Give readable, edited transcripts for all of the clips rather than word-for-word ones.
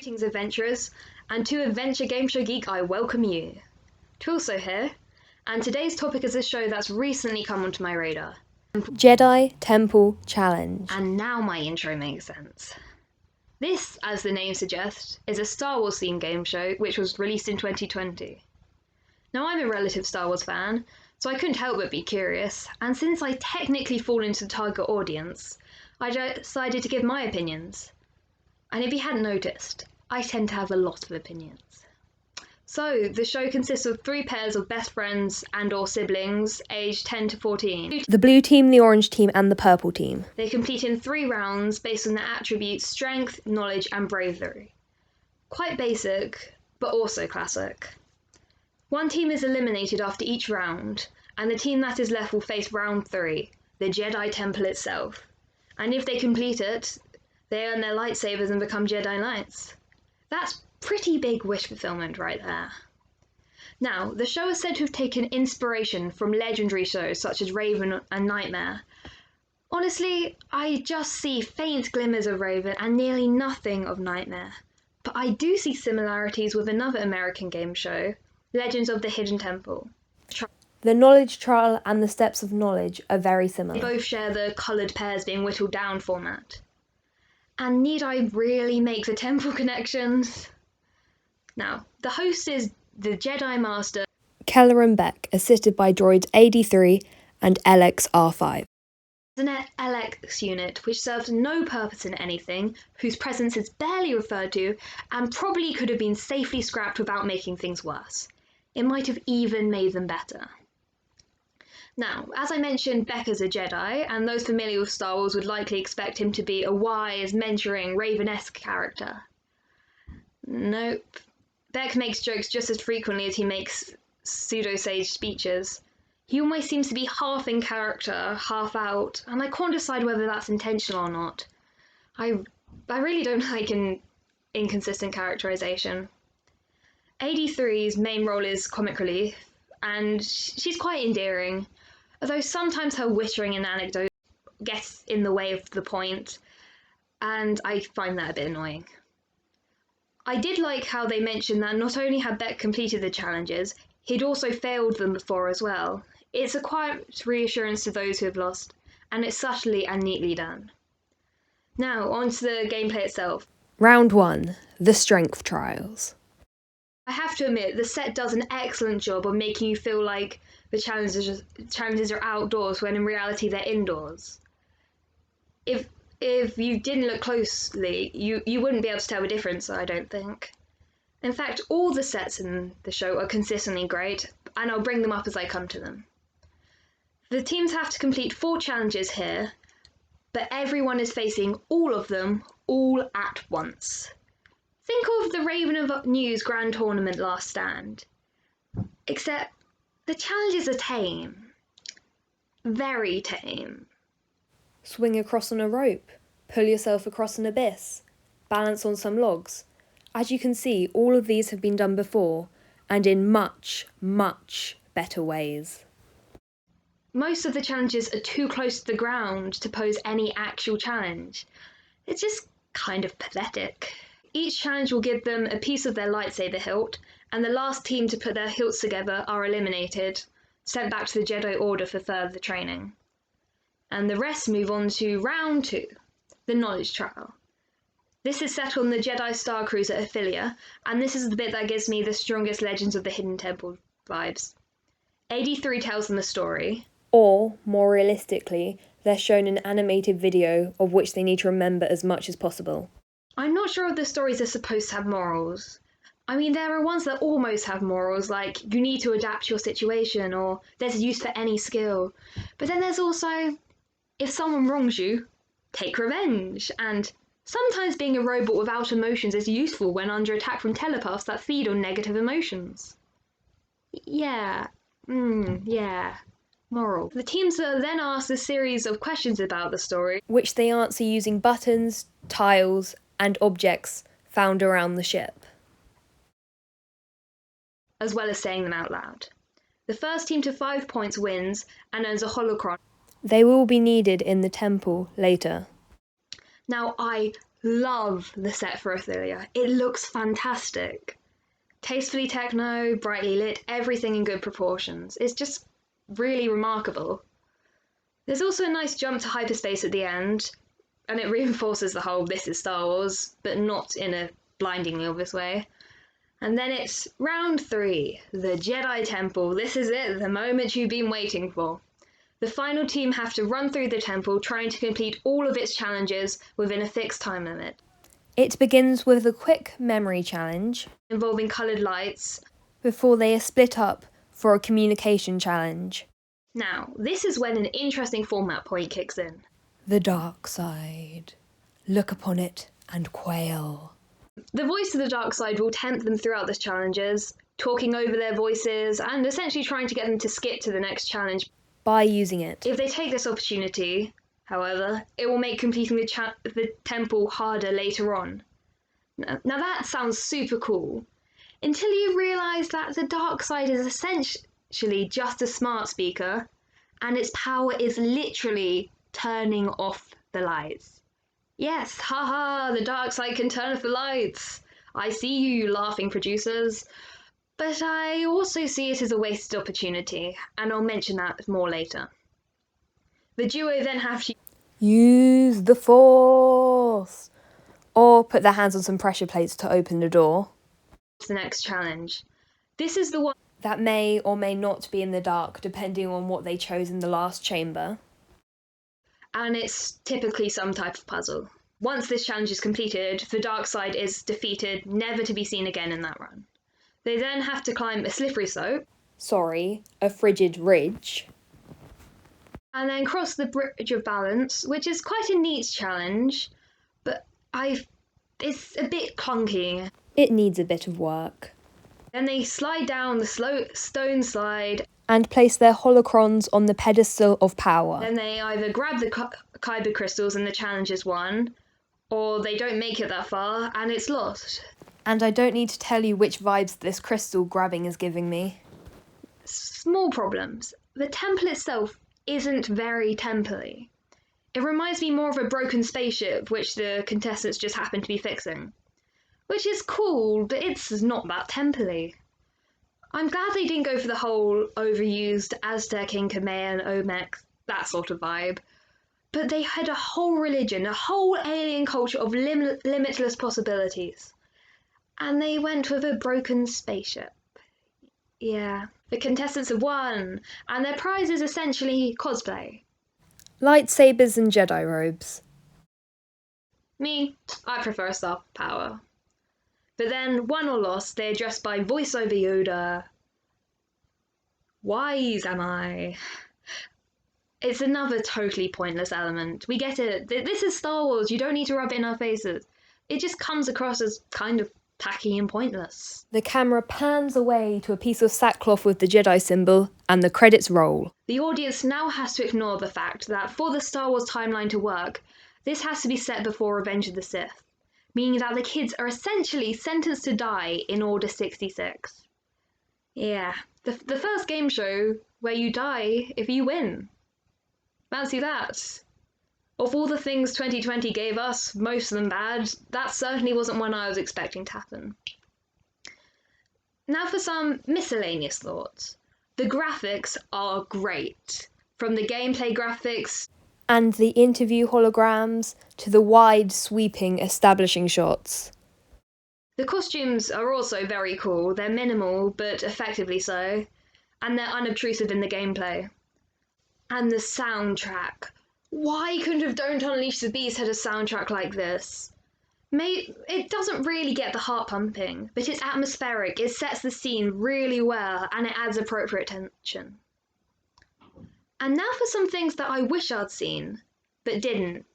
Greetings, adventurers, and to Adventure Game Show Geek I welcome you. Twilso here, and today's topic is a show that's recently come onto my radar. Jedi Temple Challenge. And now my intro makes sense. This, as the name suggests, is a Star Wars themed game show which was released in 2020. Now I'm a relative Star Wars fan, so I couldn't help but be curious, and since I technically fall into the target audience, I decided to give my opinions. And if you hadn't noticed, I tend to have a lot of opinions. So, the show consists of 3 pairs of best friends and or siblings, aged 10 to 14. The blue team, the orange team, and the purple team. They compete in 3 rounds based on their attributes strength, knowledge, and bravery. Quite basic, but also classic. One team is eliminated after each round, and the team that is left will face round 3, the Jedi Temple itself. And if they complete it, they earn their lightsabers and become Jedi Knights. That's pretty big wish fulfillment right there. Now, the show is said to have taken inspiration from legendary shows such as Raven and Nightmare. Honestly, I just see faint glimmers of Raven and nearly nothing of Nightmare. But I do see similarities with another American game show, Legends of the Hidden Temple. The Knowledge Trial and the Steps of Knowledge are very They similar. both share the coloured pairs being whittled down format. And need I really make the temple connections? Now, the host is the Jedi Master Keller and Beck, assisted by droids AD3 and LX-R5. an LX unit which serves no purpose in anything, whose presence is barely referred to, and probably could have been safely scrapped without making things worse. It might have even made them better. Now, as I mentioned, Beck is a Jedi, and those familiar with Star Wars would likely expect him to be a wise, mentoring, Raven-esque character. Nope. Beck makes jokes just as frequently as he makes pseudo-sage speeches. He almost seems to be half in character, half out, and I can't decide whether that's intentional or not. I really don't like an inconsistent characterization. AD3's main role is comic relief, and she's quite endearing, although sometimes her wittering and anecdote gets in the way of the point, and I find that a bit annoying. I did like how they mentioned that not only had Beck completed the challenges, he'd also failed them before as well. It's a quiet reassurance to those who have lost, and it's subtly and neatly done. Now, on to the gameplay itself. Round 1. The Strength Trials. I have to admit, the set does an excellent job of making you feel like the challenges are outdoors when in reality they're indoors. If you didn't look closely, you wouldn't be able to tell the difference, I don't think. In fact, all the sets in the show are consistently great, and I'll bring them up as I come to them. The teams have to complete 4 challenges here, but everyone is facing all of them all at once. Think of the Raven of News Grand Tournament Last Stand. Except the challenges are tame. Very tame. Swing across on a rope. Pull yourself across an abyss. Balance on some logs. As you can see, all of these have been done before, and in much, much better ways. Most of the challenges are too close to the ground to pose any actual challenge. It's just kind of pathetic. Each challenge will give them a piece of their lightsaber hilt, and the last team to put their hilts together are eliminated, sent back to the Jedi Order for further training. And the rest move on to round 2, the Knowledge Trial. This is set on the Jedi Star Cruiser Ophelia, and this is the bit that gives me the strongest Legends of the Hidden Temple vibes. AD3 tells them a story. Or, more realistically, they're shown an animated video of which they need to remember as much as possible. I'm not sure if the stories are supposed to have morals. I mean, there are ones that almost have morals, like you need to adapt your situation, or there's use for any skill. But then there's also, if someone wrongs you, take revenge, and sometimes being a robot without emotions is useful when under attack from telepaths that feed on negative emotions. Yeah. Moral. The teams are then asked a series of questions about the story, which they answer using buttons, tiles, and objects found around the ship, as well as saying them out loud. The first team to 5 points wins and earns a holocron. They will be needed in the temple later. Now, I love the set for Ophelia. It looks fantastic. Tastefully techno, brightly lit, everything in good proportions. It's just really remarkable. There's also a nice jump to hyperspace at the end, and it reinforces the whole "this is Star Wars," but not in a blindingly obvious way. And then it's round 3, the Jedi Temple. This is it, the moment you've been waiting for. The final team have to run through the temple, trying to complete all of its challenges within a fixed time limit. It begins with a quick memory challenge, involving coloured lights. before they are split up for a communication challenge. Now, this is when an interesting format point kicks in. The dark side. Look upon it and quail. The voice of the dark side will tempt them throughout the challenges, talking over their voices and essentially trying to get them to skip to the next challenge. By using it. If they take this opportunity, however, it will make completing the temple harder later on. Now that sounds super cool, until you realise that the dark side is essentially just a smart speaker, and its power is literally turning off the lights. Yes, haha, the dark side can turn off the lights. I see you laughing, producers. But I also see it as a wasted opportunity, and I'll mention that more later. The duo then have to use the Force, or put their hands on some pressure plates to open the door. The next challenge. This is the one that may or may not be in the dark, depending on what they chose in the last chamber. And it's typically some type of puzzle. Once this challenge is completed, the dark side is defeated, never to be seen again in that run. They then have to climb a slippery slope. A frigid ridge. And then cross the Bridge of Balance, which is quite a neat challenge, but it's a bit clunky. It needs a bit of work. Then they slide down the stone slide and place their holocrons on the pedestal of power. Then they either grab the Kyber crystals and the challenge is won, or they don't make it that far and it's lost. And I don't need to tell you which vibes this crystal grabbing is giving me. Small problems. The temple itself isn't very temple-y. It reminds me more of a broken spaceship, which the contestants just happen to be fixing. Which is cool, but it's not that temple-y. I'm glad they didn't go for the whole overused Aztec, Inca, Mayan, Olmec, that sort of vibe. But they had a whole religion, a whole alien culture of limitless possibilities. And they went with a broken spaceship. Yeah. The contestants have won, and their prize is essentially cosplay. Lightsabers and Jedi robes. Me, I prefer star power. But then, won or lost, they're addressed by voiceover Yoda. Wise am I? It's another totally pointless element. We get it. This is Star Wars. You don't need to rub it in our faces. It just comes across as kind of tacky and pointless. The camera pans away to a piece of sackcloth with the Jedi symbol, and the credits roll. The audience now has to ignore the fact that for the Star Wars timeline to work, this has to be set before Revenge of the Sith, meaning that the kids are essentially sentenced to die in Order 66. Yeah, the first game show where you die if you win. Fancy that. Of all the things 2020 gave us, most of them bad, that certainly wasn't one I was expecting to happen. Now for some miscellaneous thoughts. The graphics are great. From the gameplay graphics and the interview holograms to the wide, sweeping establishing shots. The costumes are also very cool. They're minimal, but effectively so, and they're unobtrusive in the gameplay. And the soundtrack. Why couldn't have Don't Unleash the Beast had a soundtrack like this? It doesn't really get the heart pumping, but it's atmospheric, it sets the scene really well, and it adds appropriate tension. And now for some things that I wish I'd seen, but didn't.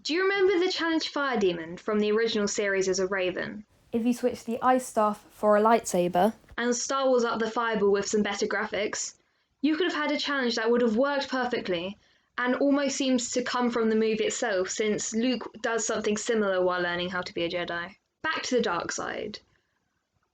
Do you remember the challenge Fire Demon from the original series as a Raven? If you switch the ice staff for a lightsaber, and Star Wars Up the Fireball with some better graphics, you could have had a challenge that would have worked perfectly, and almost seems to come from the movie itself, since Luke does something similar while learning how to be a Jedi. Back to the dark side.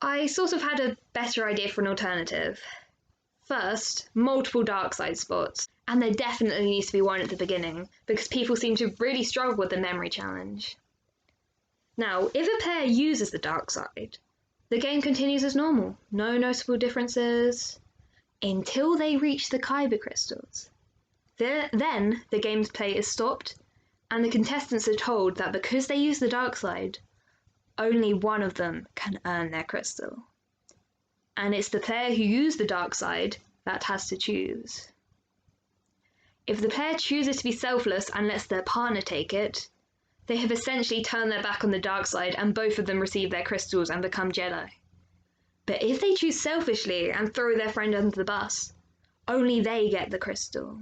I sort of had a better idea for an alternative. First, multiple dark side spots, and there definitely needs to be one at the beginning, because people seem to really struggle with the memory challenge. Now, if a player uses the dark side, the game continues as normal, no noticeable differences, until they reach the Kyber crystals. Then the game's play is stopped, and the contestants are told that because they use the dark side, only one of them can earn their crystal. And it's the player who used the dark side that has to choose. If the player chooses to be selfless and lets their partner take it, they have essentially turned their back on the dark side and both of them receive their crystals and become Jedi. But if they choose selfishly and throw their friend under the bus, only they get the crystal.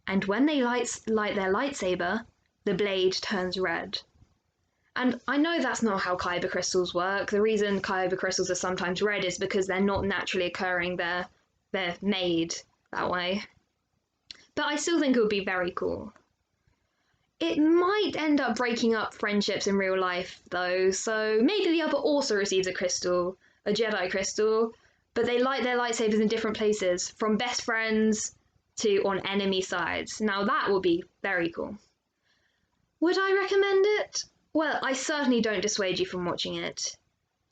And when they light their lightsaber, the blade turns red. And I know that's not how Kyber crystals work. The reason Kyber crystals are sometimes red is because they're not naturally occurring, they're made that way. But I still think it would be very cool. It might end up breaking up friendships in real life, though, so maybe the other also receives a crystal, a Jedi crystal, but they light their lightsabers in different places, from best friends to on enemy sides. Now that would be very cool. Would I recommend it? Well, I certainly don't dissuade you from watching it.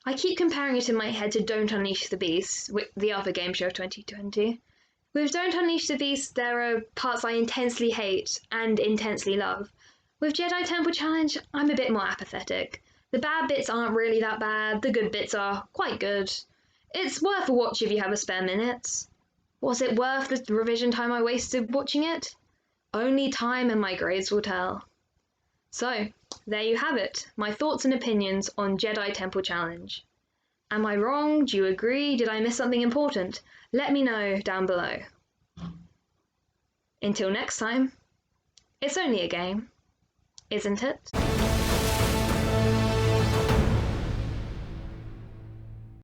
I keep comparing it in my head to Don't Unleash the Beast, the other game show of 2020. With Don't Unleash the Beast, there are parts I intensely hate and intensely love. With Jedi Temple Challenge, I'm a bit more apathetic. The bad bits aren't really that bad, the good bits are quite good. It's worth a watch if you have a spare minute. Was it worth the revision time I wasted watching it? Only time and my grades will tell. So, there you have it, my thoughts and opinions on Jedi Temple Challenge. Am I wrong? Do you agree? Did I miss something important? Let me know down below. Until next time, it's only a game, isn't it?